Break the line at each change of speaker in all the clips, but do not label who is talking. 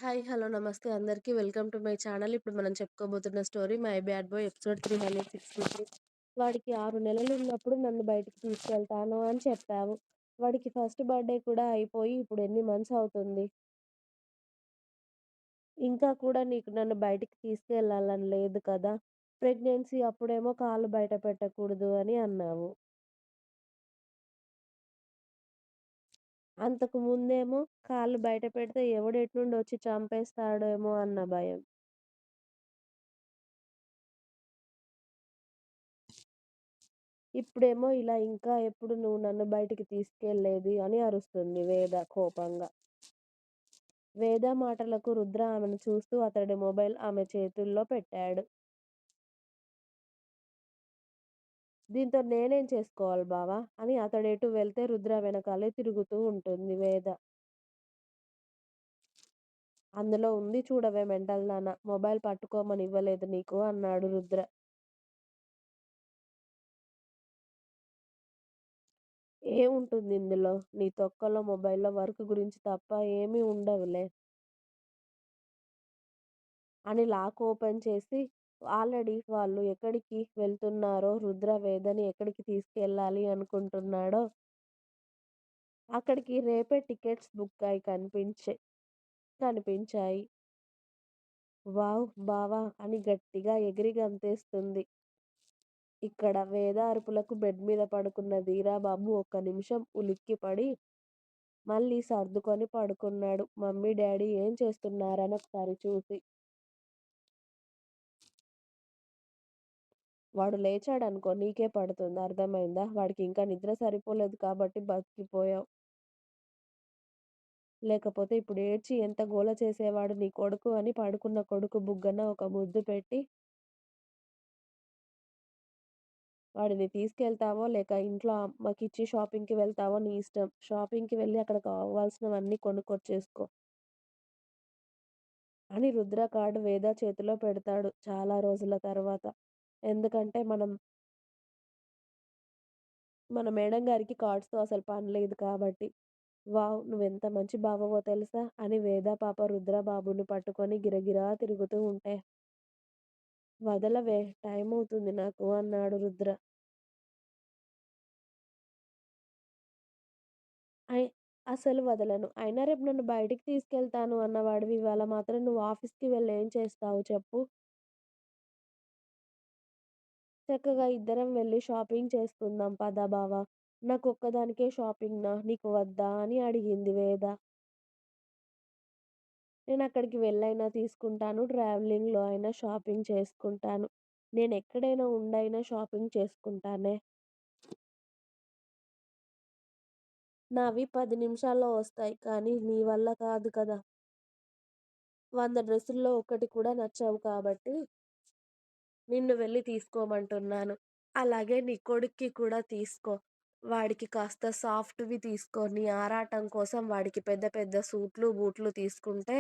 Hi. Hello. నమస్తే అందరికీ. Welcome to my channel. ఇప్పుడు మనం చెప్పుకోబోతున్న story 'my bad boy' episode 363. వాడికి 6 నెలలున్నప్పుడు నన్ను బయటికి తీసుకెళ్తాను అని చెప్పావు. వాడికి ఫస్ట్ బర్త్‌డే కూడా అయిపోయి ఇప్పుడు ఎన్ని మంత్స్ అవుతుంది? ఇంకా కూడా నీకు నన్ను బయటికి తీసుకెళ్ళాలని లేదు కదా! ప్రెగ్నెన్సీ అప్పుడేమో కాళ్ళు బయట పెట్టకూడదు అని అన్నావు. అంతకు ముందేమో కాళ్ళు బయట పెడితే ఎవడెటునుండొచ్చి చంపేస్తాడేమో అన్న భయం. ఇప్పుడేమో ఇలా ఇంకా ఎప్పుడు నువ్వు నన్ను బయటికి తీసుకెళ్ళేది అని అరుస్తుంది వేద కోపంగా. వేద మాటలకు రుద్ర ఆమెను చూస్తూ అతడి మొబైల్ ఆమె చేతుల్లో పెట్టాడు. దీంతో నేనేం చేసుకోవాలి బావా అని అతడెటు వెళ్తే రుద్ర వెనకాలే తిరుగుతూ ఉంటుంది వేద. అందులో ఉంది చూడవే మెంటల్ దాన, మొబైల్ పట్టుకోమని ఇవ్వలేదు నీకు అన్నాడు రుద్ర. ఏముంటుంది ఇందులో? నీ తొక్కలో మొబైల్‌లో వర్క్ గురించి తప్ప ఏమీ ఉండవులే అని లాక్ ఓపెన్ చేసి ఆల్రెడీ వాళ్ళు ఎక్కడికి వెళ్తున్నారో, రుద్ర వేదని ఎక్కడికి తీసుకెళ్ళాలి అనుకుంటున్నాడో అక్కడికి రేపే టికెట్స్ బుక్ అయి కనిపించాయి. వావ్! బావా అని గట్టిగా ఎగిరి గంతేస్తుంది. ఇక్కడ వేద అరుపులకు బెడ్ మీద పడుకున్న వీరాబాబు ఒక్క నిమిషం ఉలిక్కిపడి మళ్ళీ సర్దుకొని పడుకున్నాడు. మమ్మీ, డ్యాడీ ఏం చేస్తున్నారని ఒకసారి చూసి. వాడు లేచాడనుకో నీకే పడుతుంది. అర్థమైందా? వాడికి ఇంకా నిద్ర సరిపోలేదు కాబట్టి బతికిపోయావు. లేకపోతే ఇప్పుడు ఏడ్చి ఎంత గోల చేసేవాడు నీ కొడుకు అని పడుకున్న కొడుకు బుగ్గన ఒక ముద్దు పెట్టి, వాడిని తీసుకెళ్తావో లేక ఇంట్లో అమ్మకిచ్చి షాపింగ్‌కి వెళ్తావో నీ ఇష్టం. షాపింగ్‌కి వెళ్ళి అక్కడ కావాల్సినవన్నీ కొనుక్కొచ్చేసుకో అని రుద్ర కార్డ్ వేద చేతిలో పెడతాడు చాలా రోజుల తర్వాత. ఎందుకంటే మన మేడం గారికి కార్డ్స్‌తో అసలు పని లేదు కాబట్టి. వావ్! నువ్వెంత మంచి బావవో తెలుసా? అని వేద పాప రుద్ర బాబుని పట్టుకొని గిరగిరా తిరుగుతూ ఉంటే, వదలవే టైమవుతుంది నాకు అన్నాడు రుద్ర. అయ్ అసలు వదలను. అయినా రేపు నన్ను బయటికి తీసుకెళ్తాను అన్నవాడివి ఇవాళ మాత్రం నువ్వు ఆఫీస్‌కి వెళ్ళి ఏం చేస్తావు చెప్పు? చక్కగా ఇద్దరం వెళ్లి షాపింగ్ చేసుకుందాం పద బావ. నాకొక్కదానికే షాపింగా? నీకు వద్దా? అని అడిగింది వేద. నేనక్కడికి వెళ్ళైనా తీసుకుంటాను. ట్రావెలింగ్‌లో అయినా షాపింగ్ చేసుకుంటాను. నేనెక్కడైనా ఉండైనా షాపింగ్ చేసుకుంటానే. నావి 10 నిమిషాల్లో వస్తాయి. కానీ నీ వల్ల కాదు కదా! 100 డ్రెస్సుల్లో ఒక్కటి కూడా నచ్చవు కాబట్టి నిన్ను వెళ్లి తీసుకోమంటున్నాను. అలాగే నీ కొడుక్కి కూడా తీసుకో. వాడికి కాస్త సాఫ్ట్‌వి తీసుకో. నీ ఆరాటం కోసం వాడికి పెద్ద పెద్ద సూట్లు, బూట్లు తీసుకుంటే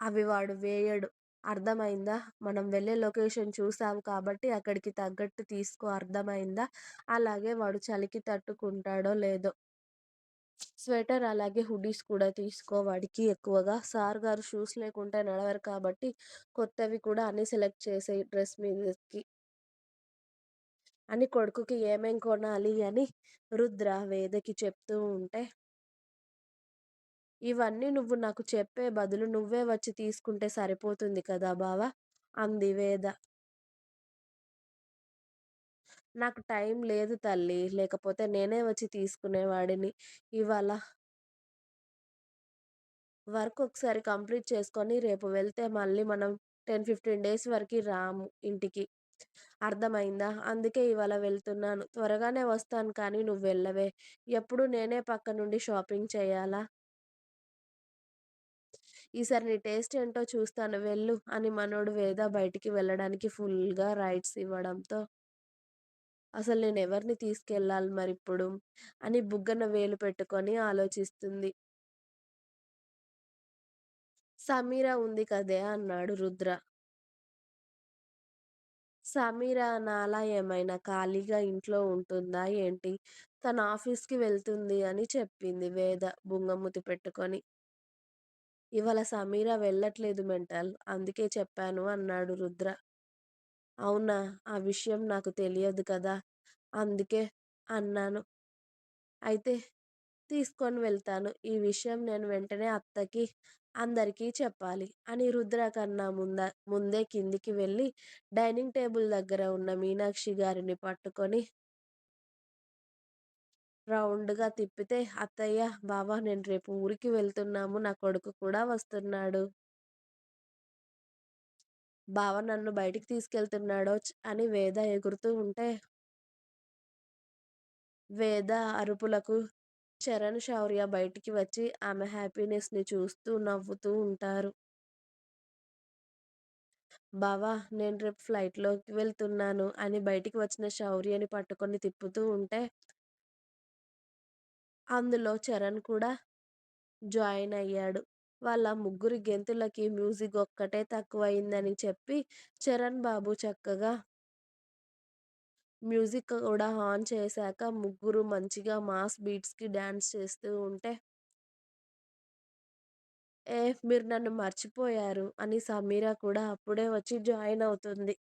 అవి వాడు వేయడు. అర్థమైందా? మనం వెళ్ళే లొకేషన్ చూసావు కాబట్టి అక్కడికి తగ్గట్టు తీసుకో అర్థమైందా? అలాగే వాడు చలికి తట్టుకుంటాడో లేదో. స్వెటర్ అలాగే హుడీస్ కూడా తీసుకో వాడికి ఎక్కువగా. సార్ గారు షూస్ లేకుంటే నడవరు కాబట్టి కొత్తవి కూడా అన్నీ సెలెక్ట్ చేసేయి డ్రెస్ మీదకి అని కొడుకుకి ఏమేం కొనాలి అని రుద్ర వేదకి చెప్తూ ఉంటే, ఇవన్నీ నువ్వు నాకు చెప్పే బదులు నువ్వే వచ్చి తీసుకుంటే సరిపోతుంది కదా బావ అంది వేద. నాకు టైం లేదు తల్లి. లేకపోతే నేనే వచ్చి తీసుకునేవాడిని. ఇవాళ వర్క్ ఒకసారి కంప్లీట్ చేసుకొని రేపు వెళ్తే మళ్ళీ మనం 10, 15 డేస్ వరకి రాము ఇంటికి. అర్థమైందా? అందుకే ఇవాళ వెళ్తున్నాను. త్వరగానే వస్తాను కానీ నువ్వెళ్ళవే. ఎప్పుడు నేనే పక్క నుండి షాపింగ్ చేయాలా? ఈసారి నీ టేస్ట్ ఏంటో చూస్తాను వెళ్ళు అని మనోడు వేద బయటికి వెళ్ళడానికి ఫుల్‌గా రైట్స్ ఇవ్వడంతో, అసలు నేనెవరిని తీసుకెళ్ళాలి మరిప్పుడు? అని బుగ్గన వేలు పెట్టుకొని ఆలోచిస్తుంది. సమీర ఉంది కదే అన్నాడు రుద్ర. సమీర నాలా ఏమైనా ఖాళీగా ఇంట్లో ఉంటుందా ఏంటి? తను ఆఫీస్‌కి వెళ్తుంది అని చెప్పింది వేద బుంగమూతి పెట్టుకొని. ఇవాళ సమీర వెళ్ళట్లేదు మెంటల్. అందుకే చెప్పాను అన్నాడు రుద్ర. అవునా! ఆ విషయం నాకు తెలియదు కదా! అందుకే అన్నాను. అయితే తీసుకొని వెళ్తాను. ఈ విషయం నేను వెంటనే అత్తకి, అందరికీ చెప్పాలి అని రుద్ర కన్నా ముందే కిందికి వెళ్ళి డైనింగ్ టేబుల్ దగ్గర ఉన్న మీనాక్షి గారిని పట్టుకొని రౌండ్‌గా తిప్పితే, "అత్తయ్య, బావ నేను రేపు ఊరికి వెళ్తున్నాము. నా కొడుకు కూడా వస్తున్నాడు. బావ నన్ను బయటికి తీసుకెళ్తున్నాడోచ్" అని వేద ఎగురుతూ ఉంటే, వేద అరుపులకు చరణ్, శౌర్య బయటికి వచ్చి ఆమె హ్యాపీనెస్‌ని చూస్తూ నవ్వుతూ ఉంటారు. "బావ నేను రేపు ఫ్లైట్‌లోకి వెళ్తున్నాను" అని బయటికి వచ్చిన శౌర్యని పట్టుకొని తిప్పుతూ ఉంటే, అందులో చరణ్ కూడా జాయిన్ అయ్యాడు. వాళ్ళ ముగ్గురి గెంతులకి మ్యూజిక్ ఒక్కటే తక్కువయిందని చెప్పి చరణ్ బాబు చక్కగా మ్యూజిక్ కూడా ఆన్ చేశాక ముగ్గురు మంచిగా మాస్ బీట్స్‌కి డాన్స్ చేస్తూ ఉంటే, "ఏ మీరు నన్ను మర్చిపోయారు" అని సమీర కూడా అప్పుడే వచ్చి జాయిన్ అవుతుంది.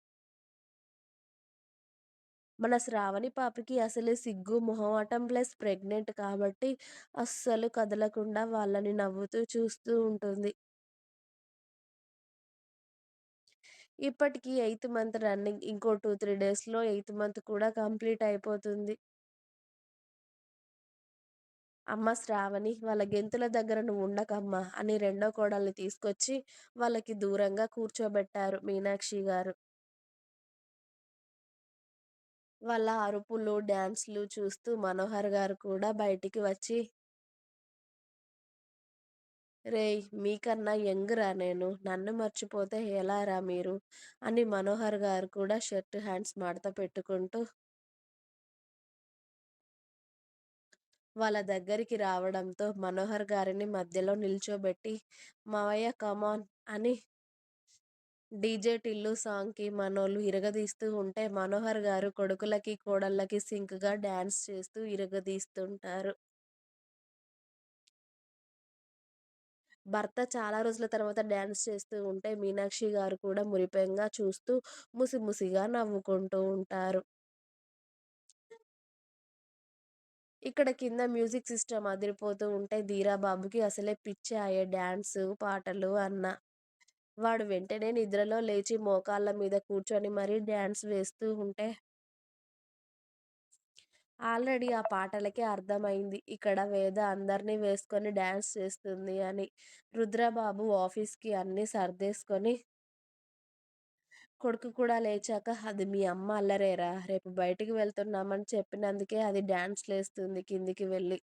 మన శ్రావణి పాపకి అసలే సిగ్గు, మొహమాటం ప్లస్ ప్రెగ్నెంట్ కాబట్టి అస్సలు కదలకుండా వాళ్ళని నవ్వుతూ చూస్తూ ఉంటుంది. ఇప్పటికి ఎయిత్ మంత్ రన్నింగ్. ఇంకో 2, 3 డేస్‌లో ఎయిత్ మంత్ కూడా కంప్లీట్ అయిపోతుంది. "అమ్మ శ్రావణి, వాళ్ళ గెంతుల దగ్గర నువ్వుండకమ్మా" అని రెండో కోడల్ని తీసుకొచ్చి వాళ్ళకి దూరంగా కూర్చోబెట్టారు మీనాక్షి గారు. వాళ్ళ అరుపులు, డాన్స్‌లు చూస్తూ మనోహర్ గారు కూడా బయటికి వచ్చి, "రేయ్! మీకన్నా యంగ్‌రా నేను. నన్ను మర్చిపోతే ఎలారా మీరు" అని మనోహర్ గారు కూడా షర్ట్ హ్యాండ్స్ మడత పెట్టుకుంటూ వాళ్ళ దగ్గరికి రావడంతో మనోహర్ గారిని మధ్యలో నిల్చోబెట్టి, "మావయ్య కమాన్" అని డీజే టిల్లు సాంగ్‌కి మనోళ్ళు ఇరగదీస్తూ ఉంటే, మనోహర్ గారు కొడుకులకి, కోడళ్ళకి సింక్‌గా డాన్స్ చేస్తూ ఇరగదీస్తుంటారు. భర్త చాలా రోజుల తర్వాత డాన్స్ చేస్తూ ఉంటే, మీనాక్షి గారు కూడా మురిపెంగా చూస్తూ ముసిముసిగా నవ్వుకుంటూ ఉంటారు. ఇక్కడ కింద మ్యూజిక్ సిస్టమ్ అదిరిపోతూ ఉంటే, ధీరా బాబుకి అసలే పిచ్చాయే డాన్సు, పాటలు అన్న. వాడు వెంటనే నిద్రలో లేచి మోకాళ్ళ మీద కూర్చొని మరీ డాన్స్ వేస్తూ ఉంటే, ఆల్రెడీ ఆ పాటలకే అర్థమైంది ఇక్కడ వేద అందరిని వేసుకొని డాన్స్ చేస్తుంది అని. రుద్రబాబు ఆఫీస్‌కి అన్నీ సర్దేసుకొని, కొడుకు కూడా లేచాక, "అది మీ అమ్మ అల్లరేరా, రేపు బయటికి వెళ్తున్నామని చెప్పినందుకే అది డాన్స్‌లేస్తుంది కిందికి వెళ్ళి.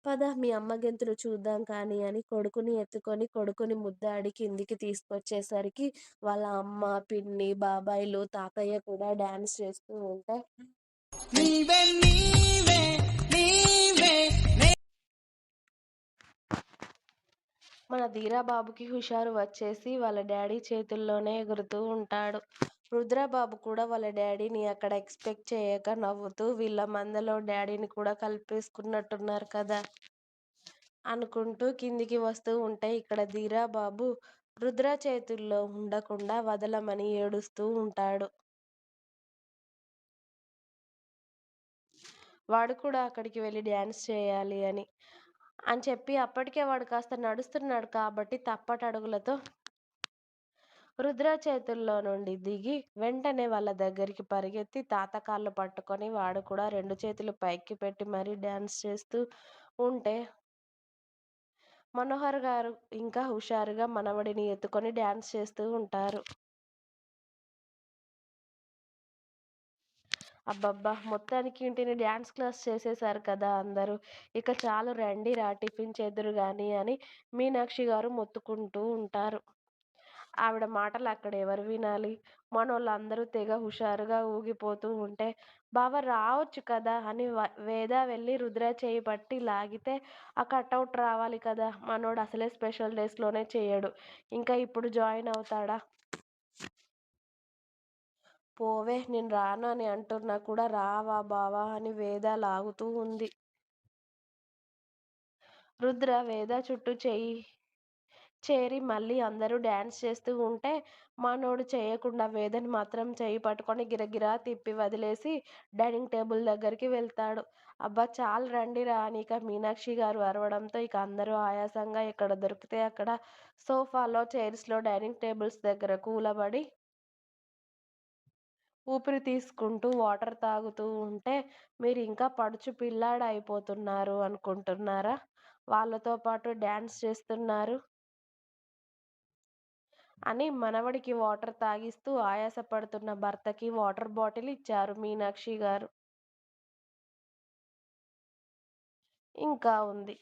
పద మీ అమ్మ గెంతులు చూద్దాం కానీ" అని కొడుకుని ఎత్తుకొని, కొడుకుని ముద్దాడి కిందికి తీసుకొచ్చేసరికి వాళ్ళ అమ్మ, పిన్ని, బాబాయిలు, తాతయ్య కూడా డాన్స్ చేస్తూ ఉంటే, నీవే నీవే నీవే మన ధీరాబాబుకి హుషారు వచ్చేసి వాళ్ళ డాడీ చేతుల్లోనే ఎగురుతూ ఉంటాడు. రుద్రబాబు కూడా వాళ్ళ డాడీని అక్కడ ఎక్స్‌పెక్ట్ చేయక నవ్వుతూ, వీళ్ళ మందలో డాడీని కూడా కలిపేసుకున్నట్టున్నారు కదా! అనుకుంటూ కిందికి వస్తూ ఉంటే, ఇక్కడ ధీరాబాబు రుద్ర చేతుల్లో ఉండకుండా వదలమని ఏడుస్తూ ఉంటాడు. వాడు కూడా అక్కడికి వెళ్లి డాన్స్ చేయాలి అని చెప్పి అప్పటికే వాడు కాస్త నడుస్తున్నాడు కాబట్టి తప్పటడుగులతో రుద్ర చేతుల్లో నుండి దిగి వెంటనే వాళ్ళ దగ్గరికి పరిగెత్తి తాత కాళ్ళు పట్టుకొని వాడు కూడా 2 చేతులు పైకి పెట్టి మరీ డాన్స్ చేస్తూ ఉంటే, మనోహర్ గారు ఇంకా హుషారుగా మనవడిని ఎత్తుకొని డాన్స్ చేస్తూ ఉంటారు. అబ్బబ్బా! మొత్తానికి ఇంటిని డాన్స్ క్లాస్ చేసేశారు కదా అందరూ. ఇక చాలు రండిరా టిఫిన్ చేద్దురు గాని అని మీనాక్షి గారు మొత్తుకుంటూ ఉంటారు. ఆవిడ మాటలు అక్కడ ఎవరు వినాలి? మనోళ్ళందరూ తెగ హుషారుగా ఊగిపోతూ ఉంటే, "బావ రావచ్చు కదా" అని వేద వెళ్ళి రుద్ర చెయ్యి పట్టి లాగితే, ఆ కటౌట్ రావాలి కదా! మనోడు అసలే స్పెషల్ డేస్‌లోనే చెయ్యడు. ఇంకా ఇప్పుడు జాయిన్ అవుతాడా? "పోవే నేను రాను" అని అంటున్నా కూడా, "రావా బావ" అని వేద లాగుతూ ఉంది. రుద్ర వేద చుట్టూ చేరి మళ్ళీ అందరూ డాన్స్ చేస్తూ ఉంటే మనోడు చేయకుండా వేదని మాత్రం చెయ్యి పట్టుకొని గిరగిరా తిప్పి వదిలేసి డైనింగ్ టేబుల్ దగ్గరికి వెళ్తాడు. అబ్బా చాలు రండిరా అని ఇక మీనాక్షి గారు అరవడంతో ఇక అందరూ ఆయాసంగా ఎక్కడ దొరికితే అక్కడ సోఫాలో, చైర్స్‌లో, డైనింగ్ టేబుల్స్ దగ్గర కూలబడి ఊపిరి తీసుకుంటూ వాటర్ తాగుతూ ఉంటే మీరింకా పడుచు పిల్లాడయిపోతున్నారు అనుకుంటున్నారా? వాళ్ళతో పాటు డాన్స్ చేస్తున్నారు అని మనవడికి వాటర్ తాగిస్తూ ఆయాసపడుతున్న భర్తకి వాటర్ బాటిల్ ఇచ్చారు మీనాక్షి గారు. ఇంకా ఉంది.